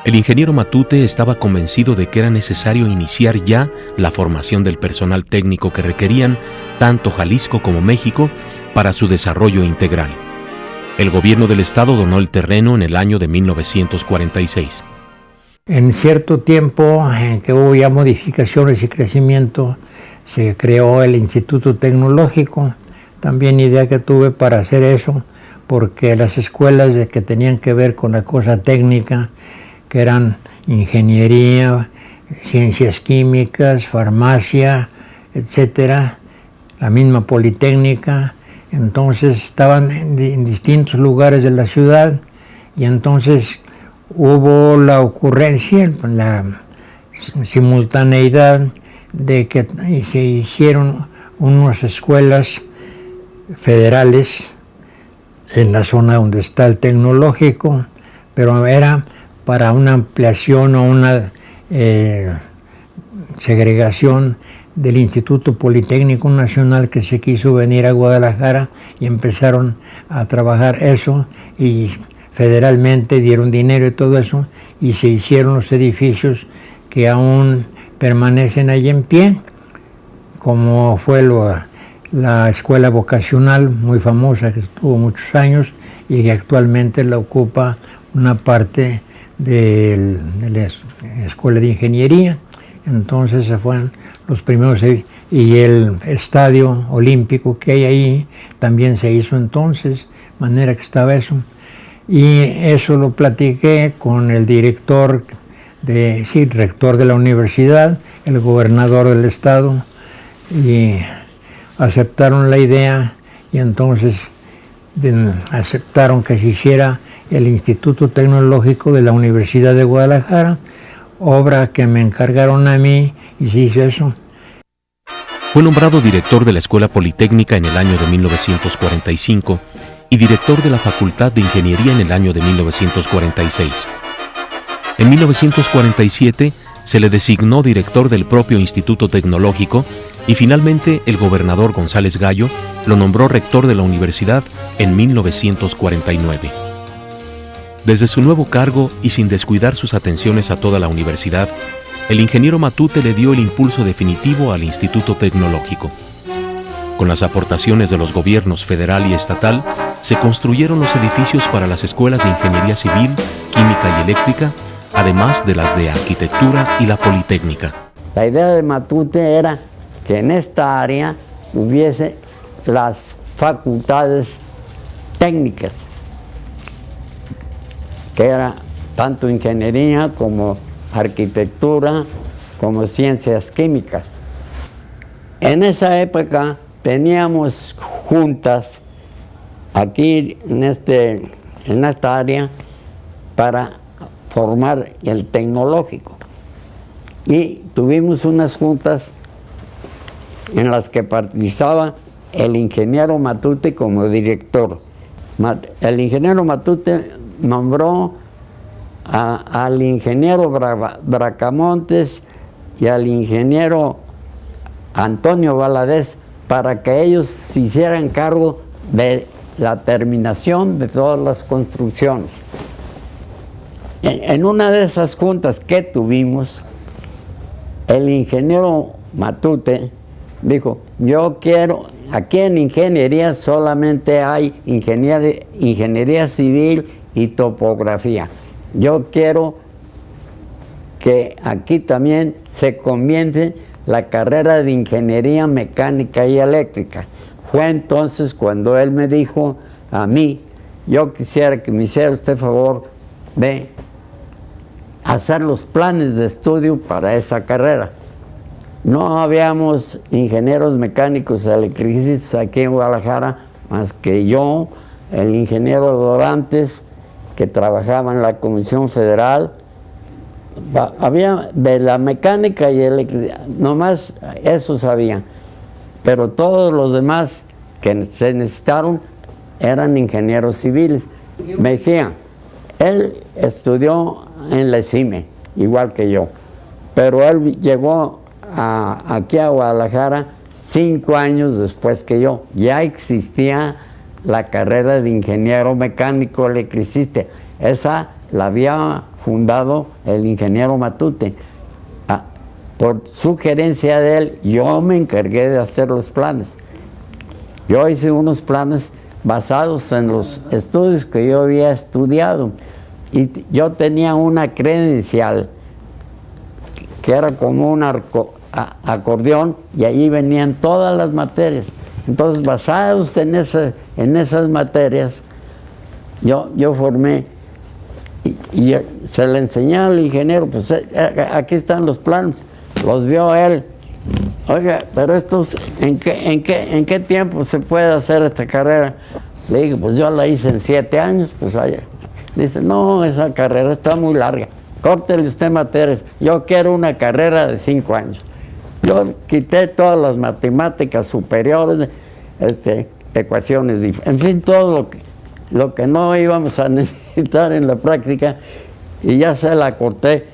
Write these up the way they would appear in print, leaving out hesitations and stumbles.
El ingeniero Matute estaba convencido de que era necesario iniciar ya la formación del personal técnico que requerían tanto Jalisco como México para su desarrollo integral. El gobierno del estado donó el terreno en el año de 1946. En cierto tiempo en que hubo ya modificaciones y crecimiento, se creó el Instituto Tecnológico. También idea que tuve para hacer eso, porque las escuelas que tenían que ver con la cosa técnica, que eran ingeniería, ciencias químicas, farmacia, etcétera, la misma Politécnica, entonces estaban en distintos lugares de la ciudad, y entonces hubo la ocurrencia, la simultaneidad de que se hicieron unas escuelas federales en la zona donde está el tecnológico, pero era para una ampliación o una segregación del Instituto Politécnico Nacional, que se quiso venir a Guadalajara, y empezaron a trabajar eso, y federalmente dieron dinero y todo eso, y se hicieron los edificios que aún permanecen ahí en pie, como fue la escuela vocacional muy famosa, que estuvo muchos años y que actualmente la ocupa una parte de la escuela de ingeniería. Entonces se fueron los primeros, y el estadio olímpico que hay ahí también se hizo entonces, de manera que estaba eso. Y eso lo platiqué con el rector de la universidad, el gobernador del estado, y aceptaron la idea, y entonces aceptaron que se hiciera el Instituto Tecnológico de la Universidad de Guadalajara, obra que me encargaron a mí, y se hizo eso. Fue nombrado director de la Escuela Politécnica en el año de 1945 y director de la Facultad de Ingeniería en el año de 1946. En 1947 se le designó director del propio Instituto Tecnológico, y finalmente el gobernador González Gallo lo nombró rector de la universidad en 1949. Desde su nuevo cargo y sin descuidar sus atenciones a toda la universidad, el ingeniero Matute le dio el impulso definitivo al Instituto Tecnológico. Con las aportaciones de los gobiernos federal y estatal, se construyeron los edificios para las escuelas de Ingeniería Civil, Química y Eléctrica, además de las de Arquitectura y la Politécnica. La idea de Matute era que en esta área hubiese las facultades técnicas, que era tanto ingeniería como arquitectura, como ciencias químicas. En esa época teníamos juntas aquí en esta área para formar el tecnológico, y tuvimos unas juntas en las que participaba el ingeniero Matute como director. El ingeniero Matute nombró al ingeniero Bracamontes y al ingeniero Antonio Valadez para que ellos se hicieran cargo de la terminación de todas las construcciones. En una de esas juntas que tuvimos, el ingeniero Matute dijo: yo quiero, aquí en ingeniería solamente hay ingeniería civil y topografía. Yo quiero que aquí también se comience la carrera de ingeniería mecánica y eléctrica. Fue entonces cuando él me dijo a mí: yo quisiera que me hiciera usted favor de hacer los planes de estudio para esa carrera. No habíamos ingenieros mecánicos electricistas aquí en Guadalajara más que yo, el ingeniero Dorantes, que trabajaba en la Comisión Federal. Había de la mecánica y electricidad, nomás eso sabían, pero todos los demás que se necesitaron eran ingenieros civiles. Mejía, él estudió en la CIME, igual que yo, pero él llegó aquí a Guadalajara 5 años después que yo. Ya existía la carrera de ingeniero mecánico electricista. Esa la había fundado el ingeniero Matute. Por sugerencia de él, yo me encargué de hacer los planes. Yo hice unos planes basados en los estudios que yo había estudiado. Y yo tenía una credencial que era como un acordeón, y allí venían todas las materias. Entonces, basados en esas materias, yo formé, y se le enseñé al ingeniero, pues aquí están los planos, los vio él. Oiga, pero estos, ¿en qué tiempo se puede hacer esta carrera? Le dije, pues yo la hice en 7 años, pues allá. Dice, no, esa carrera está muy larga, córtele usted materias, yo quiero una carrera de 5 años. Yo quité todas las matemáticas superiores, ecuaciones, en fin, todo lo que no íbamos a necesitar en la práctica, y ya se la corté,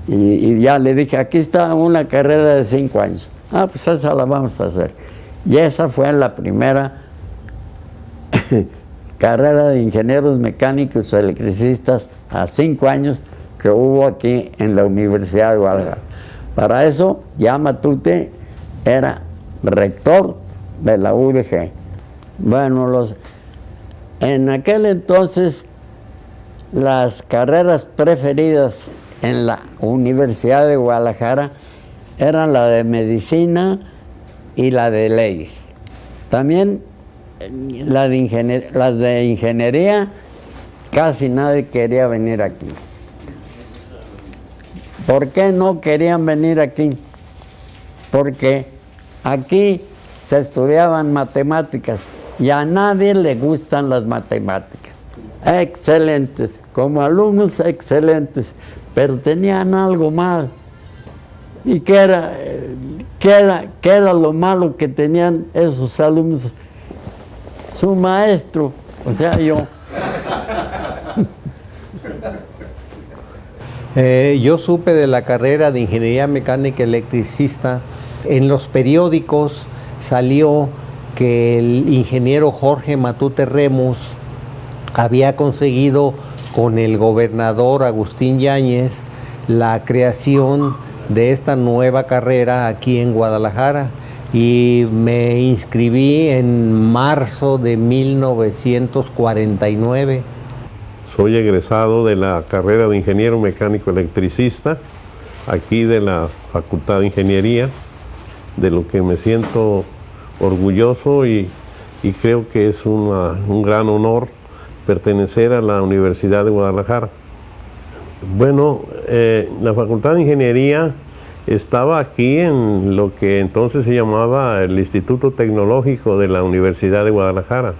y ya le dije, aquí está una carrera de 5 años. Ah, pues esa la vamos a hacer. Y esa fue la primera carrera de ingenieros mecánicos electricistas a 5 años que hubo aquí en la Universidad de Guadalajara. Para eso ya Matute era rector de la UDG. Bueno, en aquel entonces las carreras preferidas en la Universidad de Guadalajara eran la de medicina y la de leyes. También las de ingeniería, casi nadie quería venir aquí. ¿Por qué no querían venir aquí? Porque aquí se estudiaban matemáticas y a nadie le gustan las matemáticas. Excelentes, como alumnos excelentes, pero tenían algo mal. ¿Y qué era lo malo que tenían esos alumnos? Su maestro, o sea, yo. Yo supe de la carrera de Ingeniería Mecánica Electricista. En los periódicos salió que el ingeniero Jorge Matute Remus había conseguido con el gobernador Agustín Yáñez la creación de esta nueva carrera aquí en Guadalajara, y me inscribí en marzo de 1949. Soy egresado de la carrera de Ingeniero Mecánico Electricista, aquí de la Facultad de Ingeniería, de lo que me siento orgulloso y creo que es un gran honor pertenecer a la Universidad de Guadalajara. Bueno, la Facultad de Ingeniería estaba aquí en lo que entonces se llamaba el Instituto Tecnológico de la Universidad de Guadalajara.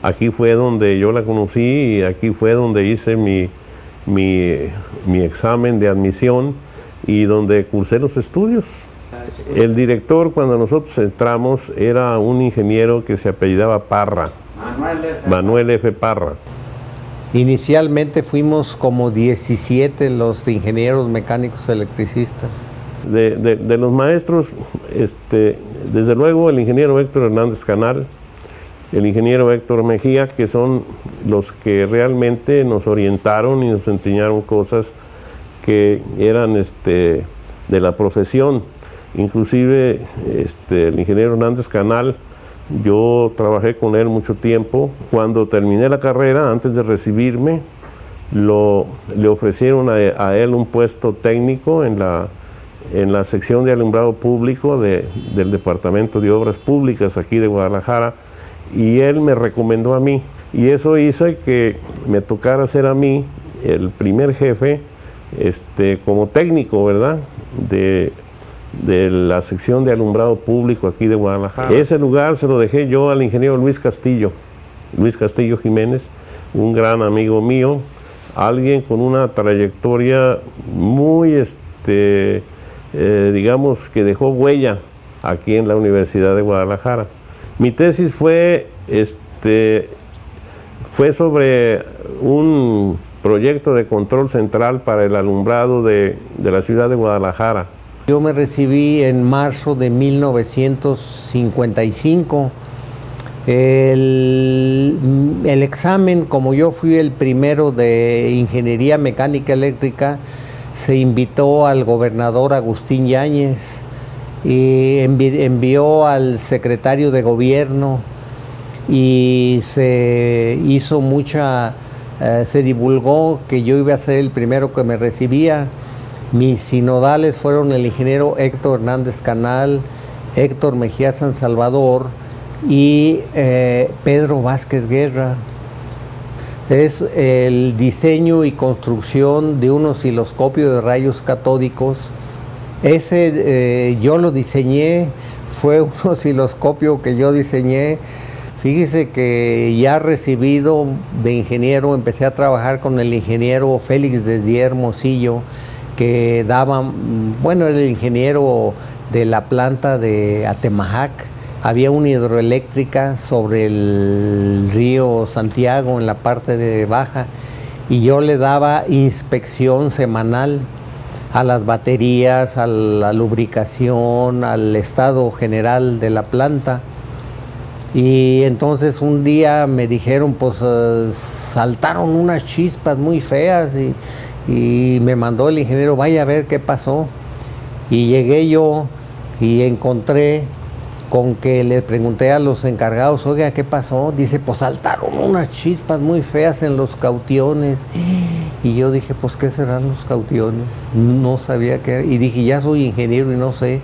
Aquí fue donde yo la conocí y aquí fue donde hice mi examen de admisión y donde cursé los estudios. El director, cuando nosotros entramos, era un ingeniero que se apellidaba Parra, Manuel F. Parra. Inicialmente fuimos como 17 los ingenieros mecánicos electricistas. De los maestros, desde luego el ingeniero Héctor Hernández Canal, el ingeniero Héctor Mejía, que son los que realmente nos orientaron y nos enseñaron cosas que eran de la profesión. Inclusive el ingeniero Hernández Canal, yo trabajé con él mucho tiempo. Cuando terminé la carrera, antes de recibirme, le ofrecieron a él un puesto técnico en la sección de alumbrado público del Departamento de Obras Públicas aquí de Guadalajara, y él me recomendó a mí. Y eso hizo que me tocara ser a mí el primer jefe como técnico, ¿verdad?, de la sección de alumbrado público aquí de Guadalajara. Ese lugar se lo dejé yo al ingeniero Luis Castillo Jiménez, un gran amigo mío, alguien con una trayectoria muy, digamos, que dejó huella aquí en la Universidad de Guadalajara. Mi tesis fue sobre un proyecto de control central para el alumbrado de la ciudad de Guadalajara. Yo me recibí en marzo de 1955 El examen, como yo fui el primero de Ingeniería Mecánica Eléctrica, se invitó al gobernador Agustín Yáñez y envió al secretario de gobierno y se hizo se divulgó que yo iba a ser el primero que me recibía. Mis sinodales fueron el ingeniero Héctor Hernández Canal, Héctor Mejía San Salvador y Pedro Vázquez Guerra. Es el diseño y construcción de un osciloscopio de rayos catódicos. Ese yo lo diseñé, fue un osciloscopio que yo diseñé. Fíjese que ya recibido de ingeniero, empecé a trabajar con el ingeniero Félix Desdier Hermosillo, que era el ingeniero de la planta de Atemajac. Había una hidroeléctrica sobre el río Santiago en la parte de baja y yo le daba inspección semanal a las baterías, a la lubricación, al estado general de la planta. Y entonces un día me dijeron, pues saltaron unas chispas muy feas y me mandó el ingeniero, vaya a ver qué pasó. Y llegué yo y encontré con que le pregunté a los encargados, oiga, ¿qué pasó? Dice, pues saltaron unas chispas muy feas en los cautiones. Y yo dije, pues, ¿qué serán los cautiones? No sabía qué era. Y dije, ya soy ingeniero y no sé.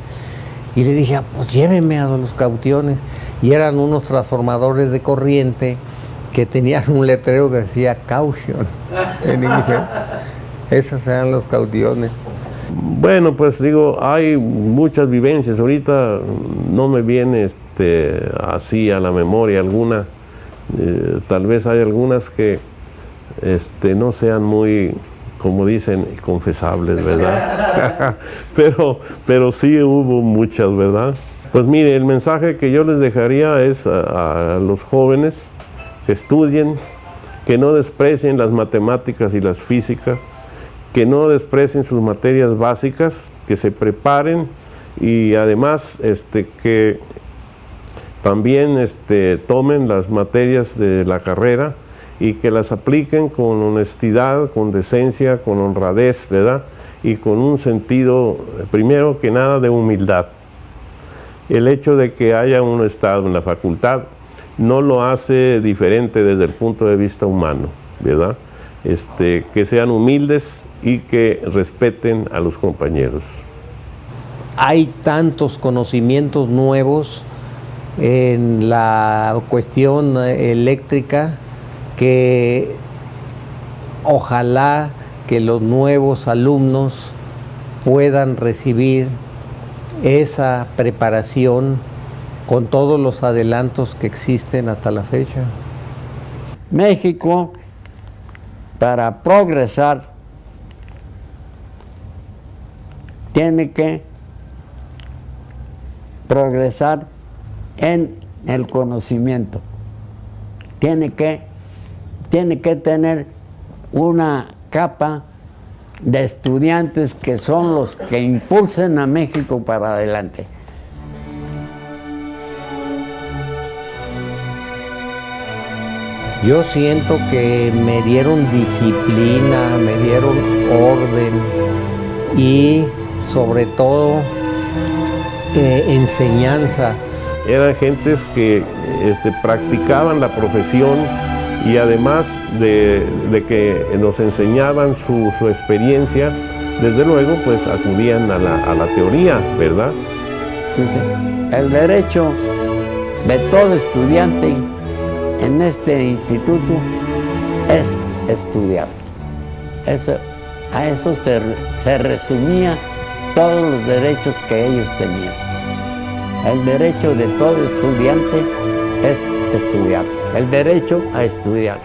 Y le dije, pues llévenme a los cautiones. Y eran unos transformadores de corriente que tenían un letrero que decía caution en inglés. Esos eran los cautiones. Bueno, pues digo, hay muchas vivencias. Ahorita no me viene así a la memoria alguna. Tal vez hay algunas que no sean muy, como dicen, confesables, ¿verdad? pero sí hubo muchas, ¿verdad? Pues mire, el mensaje que yo les dejaría es a los jóvenes que estudien, que no desprecien las matemáticas y las físicas, que no desprecien sus materias básicas, que se preparen y además que también tomen las materias de la carrera y que las apliquen con honestidad, con decencia, con honradez, ¿verdad? Y con un sentido, primero que nada, de humildad. El hecho de que haya uno estado en la facultad no lo hace diferente desde el punto de vista humano, ¿verdad? Que sean humildes y que respeten a los compañeros. Hay tantos conocimientos nuevos en la cuestión eléctrica que ojalá que los nuevos alumnos puedan recibir esa preparación con todos los adelantos que existen hasta la fecha. México, para progresar, tiene que progresar en el conocimiento. Tiene que tener una capa de estudiantes que son los que impulsen a México para adelante. Yo siento que me dieron disciplina, me dieron orden y sobre todo enseñanza. Eran gentes que practicaban la profesión y además de que nos enseñaban su experiencia, desde luego pues acudían a la teoría, ¿verdad? Dice, el derecho de todo estudiante en este instituto es estudiar. A eso se resumía todos los derechos que ellos tenían. El derecho de todo estudiante es estudiar. El derecho a estudiar.